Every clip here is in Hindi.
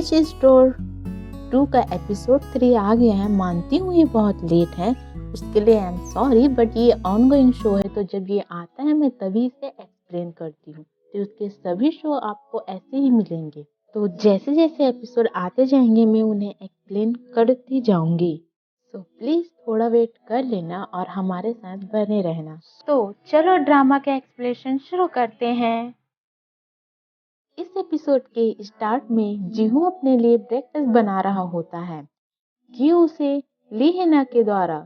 विच स्टोर 2 का एपिसोड 3 आ गया है। मानती हूँ ये बहुत लेट है, उसके लिए आई एम सॉरी, बट ये ऑनगोइंग शो है तो जब ये आता है मैं तभी इसे एक्सप्लेन करती हूँ। तो उसके सभी शो आपको ऐसे ही मिलेंगे। तो जैसे जैसे एपिसोड आते जाएंगे मैं उन्हें एक्सप्लेन करती जाऊंगी। सो प्लीज थोड़ा वेट कर लेना और हमारे साथ बने रहना। तो चलो ड्रामा का एक्सप्लेनेशन शुरू करते हैं। इस एपिसोड के स्टार्ट में जीहू अपने लिए ब्रेकफास्ट बना रहा होता है कि उसे ली हिना के द्वारा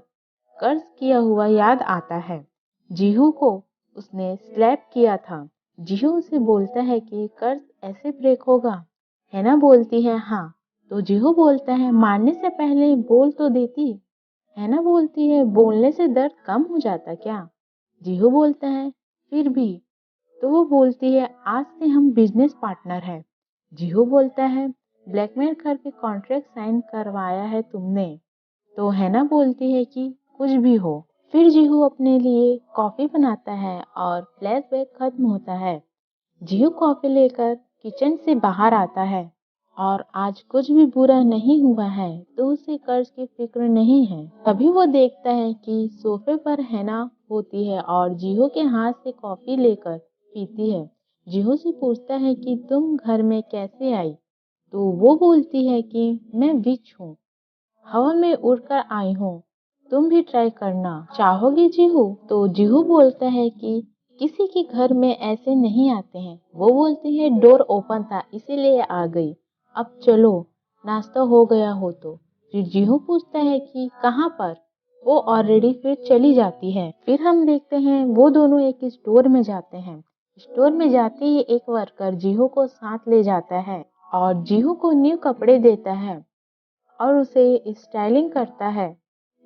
कर्ज किया हुआ याद आता है। जीहू को उसने स्लैप किया था। जीहू उसे बोलता है कि कर्ज ऐसे ब्रेक होगा। हैना बोलती है हाँ। तो जीहू बोलता है मारने से पहले बोल तो देती। हैना बोलती है बोलने से दर्द कम हो जाता क्या। जीहू बोलता है फिर भी। तो वो बोलती है आज से हम बिजनेस पार्टनर हैं। जीहू बोलता है ब्लैकमेल करके कॉन्ट्रैक्ट साइन करवाया है तुमने। तो हैना बोलती है कि कुछ भी हो। फिर जीहू अपने लिए कॉफी बनाता है और फ्लैशबैक खत्म होता है। जीहू कॉफी लेकर किचन से बाहर आता है और आज कुछ भी बुरा नहीं हुआ है तो उसे कर्ज की फिक्र नहीं है। तभी वो देखता है कि सोफे पर हैना होती है और जीहू के हाथ से कॉफी लेकर पीती है। जीहू से पूछता है कि तुम घर में कैसे आई। तो वो बोलती है कि मैं विच हूँ, हवा में उड़कर आई हूँ, तुम भी ट्राई करना चाहोगी जीहू। तो जीहू बोलता है कि किसी के घर में ऐसे नहीं आते हैं। वो बोलती है डोर ओपन था इसीलिए आ गई, अब चलो नाश्ता हो गया हो तो। फिर जीहू पूछता है कि कहाँ पर। वो ऑलरेडी फिर चली जाती है। फिर हम देखते हैं वो दोनों एक स्टोर में जाते हैं। स्टोर में जाते ही एक वर्कर जीहू को साथ ले जाता है और जीहू को न्यू कपड़े देता है और उसे स्टाइलिंग करता है।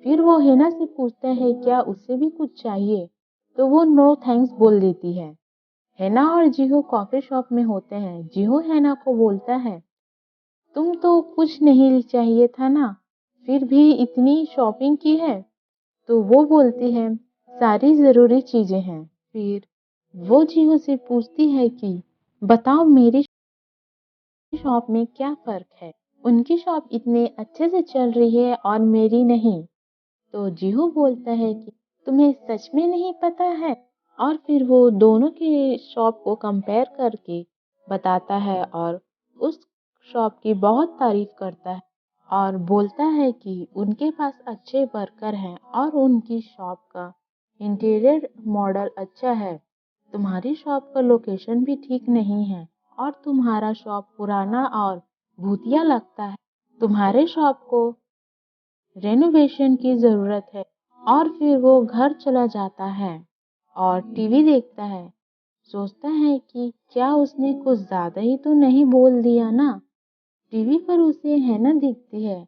फिर वो हैना से पूछता है क्या उसे भी कुछ चाहिए। तो वो नो थैंक्स बोल देती है। हैना और जीहू कॉफी शॉप में होते हैं। जीहू हैना को बोलता है तुम तो कुछ नहीं चाहिए था ना, फिर भी इतनी शॉपिंग की है। तो वो बोलती है सारी जरूरी चीजें हैं। फिर वो जीहू से पूछती है कि बताओ मेरी शॉप में क्या फर्क है, उनकी शॉप इतने अच्छे से चल रही है और मेरी नहीं। तो जीहू बोलता है कि तुम्हें सच में नहीं पता है। और फिर वो दोनों के शॉप को कंपेयर करके बताता है और उस शॉप की बहुत तारीफ करता है और बोलता है कि उनके पास अच्छे वर्कर हैं और उनकी शॉप का इंटीरियर मॉडल अच्छा है। तुम्हारी शॉप का लोकेशन भी ठीक नहीं है और तुम्हारा शॉप पुराना और भूतिया लगता है। तुम्हारे शॉप को रेनोवेशन की जरूरत है। और फिर वो घर चला जाता है और टीवी देखता है। सोचता है कि क्या उसने कुछ ज्यादा ही तो नहीं बोल दिया ना। टीवी पर उसे हैना दिखती है।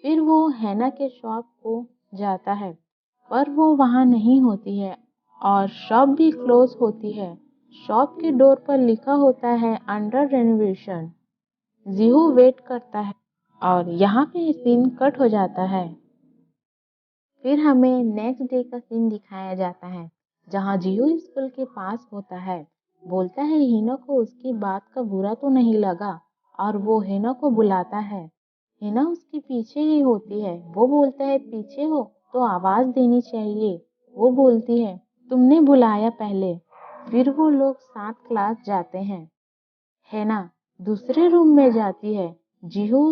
फिर वो हैना के शॉप को जाता है पर वो वहां नहीं होती है और शॉप भी क्लोज होती है। शॉप के डोर पर लिखा होता है अंडर रेनोवेशन। जीहू वेट करता है और यहाँ पे सीन कट हो जाता है। फिर हमें नेक्स्ट डे का सीन दिखाया जाता है जहाँ जीहू स्कूल के पास होता है। बोलता है हिना को उसकी बात का बुरा तो नहीं लगा और वो हिना को बुलाता है। हिना उसके पीछे ही होती है। वो बोलता है पीछे हो तो आवाज देनी चाहिए। वो बोलती है तुमने बुलाया पहले। फिर वो लोग साथ क्लास जाते हैं। हैना दूसरे रूम में जाती है। जीहू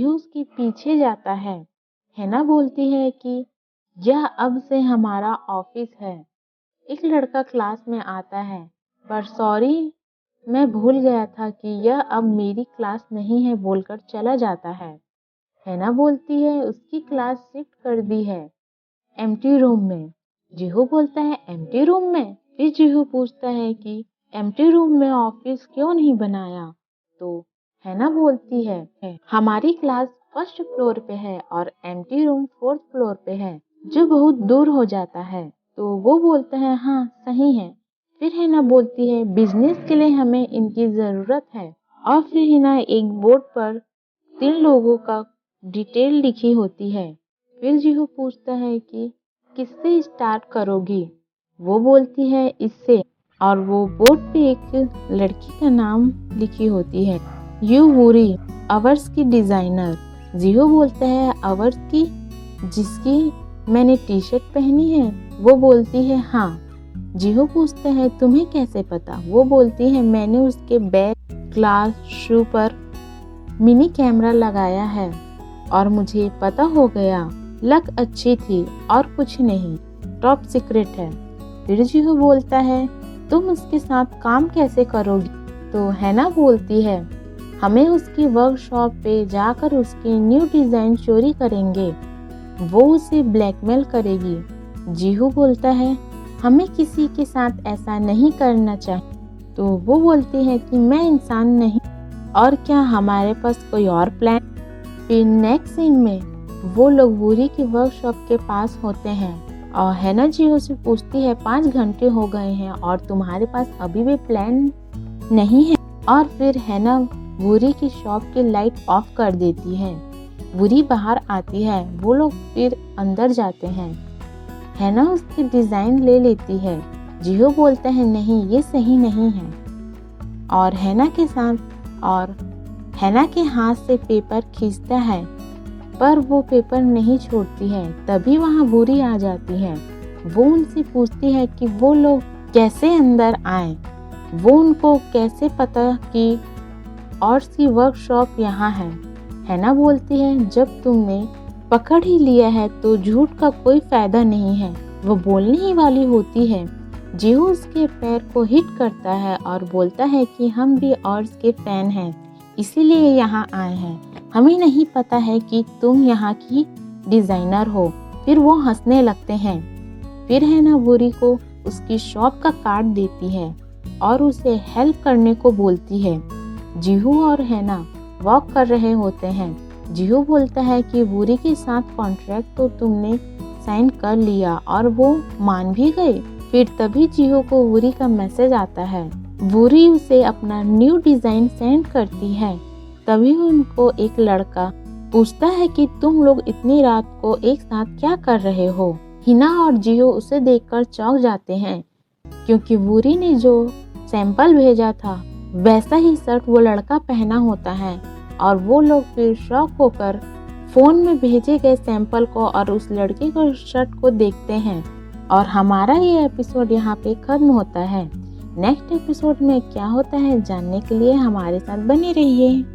उसके पीछे जाता है। हैना बोलती है कि यह अब से हमारा ऑफिस है। एक लड़का क्लास में आता है पर सॉरी मैं भूल गया था कि यह अब मेरी क्लास नहीं है बोलकर चला जाता है। हैना बोलती है उसकी क्लास शिफ्ट कर दी है एम्प्टी रूम में। जीहू बोलता है एम्प्टी रूम में। फिर जीहू पूछता है कि एम्प्टी रूम में ऑफिस क्यों नहीं बनाया। तो हैना बोलती है हमारी क्लास फर्स्ट फ्लोर पे है और एम्प्टी रूम फोर्थ फ्लोर पे है जो बहुत दूर हो जाता है। तो वो बोलता है हाँ सही है। फिर हैना बोलती है बिजनेस के लिए हमें इनकी जरूरत है। और फिर हैना एक बोर्ड पर 3 लोगों का डिटेल लिखी होती है। फिर जीहू पूछता है कि किससे स्टार्ट करोगी। वो बोलती है इससे। और वो बोर्ड पे एक लड़की का नाम लिखी होती है, यू वूरी, अवर्स की डिजाइनर। जिहो बोलता है, अवर्स की, जिसकी मैंने टी शर्ट पहनी है? वो बोलती है हाँ। जिहो पूछता है तुम्हें कैसे पता? वो बोलती है मैंने उसके बैग, ग्लास, शू पर मिनी कैमरा लगाया है और मुझे पता हो गया। लक अच्छी थी और कुछ नहीं, टॉप सीक्रेट है। फिर जिहो बोलता है तुम उसके साथ काम कैसे करोगी? तो हैना बोलती है हमें उसकी वर्कशॉप पे जाकर उसकी न्यू डिज़ाइन चोरी करेंगे, वो उसे ब्लैकमेल करेगी। जिहो बोलता है हमें किसी के साथ ऐसा नहीं करना चाहिए। तो वो बोलती है कि मैं इंसान नहीं, और क्या हमारे पास कोई और प्लान? फिर नेक्स्ट सीन में वो लोग वूरी की वर्कशॉप के पास होते हैं और हैना जिहो से पूछती है 5 घंटे हो गए हैं और तुम्हारे पास अभी भी प्लान नहीं है। और फिर हैना वूरी की शॉप की लाइट ऑफ कर देती है। वूरी बाहर आती है, वो लोग फिर अंदर जाते हैं। हैना उसकी डिजाइन ले लेती है। जिहो बोलता है नहीं, ये सही नहीं है, और हैना के हाथ से पेपर खींचता है, पर वो पेपर नहीं छोड़ती है। तभी वहाँ वूरी आ जाती है। वो उनसे पूछती है कि वो लोग कैसे अंदर आए, वो उनको कैसे पता कि ऑर्स की वर्कशॉप यहाँ है। हैना बोलती है जब तुमने पकड़ ही लिया है तो झूठ का कोई फायदा नहीं है। वो बोलने ही वाली होती है। जिहो उसके पैर को हिट करता है और बोलता है कि हम भी ऑर्स के फैन हैं, इसीलिए यहाँ आए हैं। हमें नहीं पता है कि तुम यहाँ की डिजाइनर हो। फिर वो हंसने लगते हैं। फिर हैना वूरी को उसकी शॉप का कार्ड देती है और उसे हेल्प करने को बोलती है। जिहो और हैना वॉक कर रहे होते हैं। जिहो बोलता है कि वूरी के साथ कॉन्ट्रैक्ट तो तुमने साइन कर लिया और वो मान भी गए। फिर तभी जिहो को वूरी का मैसेज आता है। वूरी उसे अपना न्यू डिजाइन सेंड करती है। तभी उनको एक लड़का पूछता है कि तुम लोग इतनी रात को एक साथ क्या कर रहे हो? हिना और जिहो उसे देखकर चौंक जाते हैं, क्योंकि वूरी ने जो सैंपल भेजा था वैसा ही शर्ट वो लड़का पहना होता है। और वो लोग फिर शॉक होकर फोन में भेजे गए सैंपल को और उस लड़के को शर्ट को देखते हैं। और हमारा ये एपिसोड यहाँ पे खत्म होता है। नेक्स्ट एपिसोड में क्या होता है जानने के लिए हमारे साथ बने रहिए।